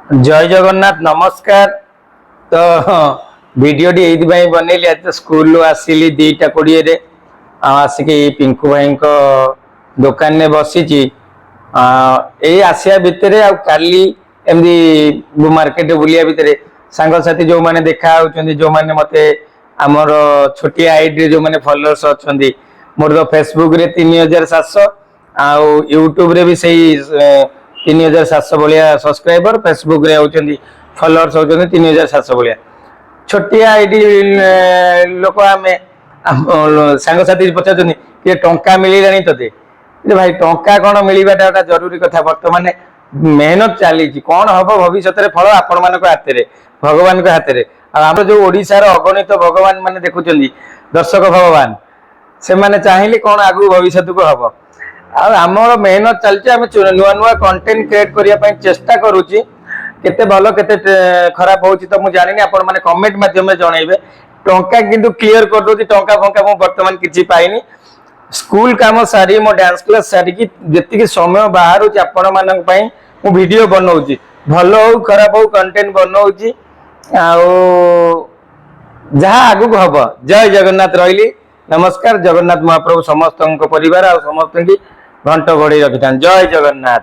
जय जगन्नाथ नमस्कार। तो वीडियो टी ये बनैली आज स्कूल आसिली 2:20 आसिक पिंकू भाई दुकान में बसी यही आसिया भितर आली एमती मार्केट बुलिया भितर सांगसाथी जो मैंने देखा जो मैंने मत आमर छोटिया आईडी जो मैंने फॉलोअर्स अच्छा मोर तो फेसबुक रे 3700 आउ यूट्यूब रे भी सही 3700 भाया सब्सक्राइबर फेसबुक रे होचंदी फॉलोअर्स होचंदी 3700 भाया छोटिया आईडी लोक आमे सांगसाथी पचारछनी कि टंका मिलिलानी तते भाई टंका कौन मिलवाटा गोटे जरूरी कथा बर्तमान मेहनत चली कौन हम भविष्य में फल आपण मान हाथ में भगवान के हाथ में आम जो ओडिशार अगणित भगवान मान देखुं दर्शक भगवान से मैंने चाहिए कौन आगु भविष्य को हम आमर मेहनत चलती नुआ नुआ कंटेंट क्रिएट करने चेष्टा करुच्ची केते भल केते खराब हो तो मुझे जानी आपण मैंने कमेंट माध्यम जनइबे टंका किंतु क्लियर कर दूसरी टंका फंका मुझे बर्तमान किसी पाइनी स्कूल काम सारी मो डांस क्लास सारी जी समय बाहर आपण मान वीडियो बनाऊँगी भल हो खराब हो कंटेंट बनाऊँगी जहाँ आगु हम जय जगन्नाथ रही नमस्कार। जगन्नाथ महाप्रभु समस्त परिवार आ समस्त घंट घोड़े रखी जय जगन्नाथ।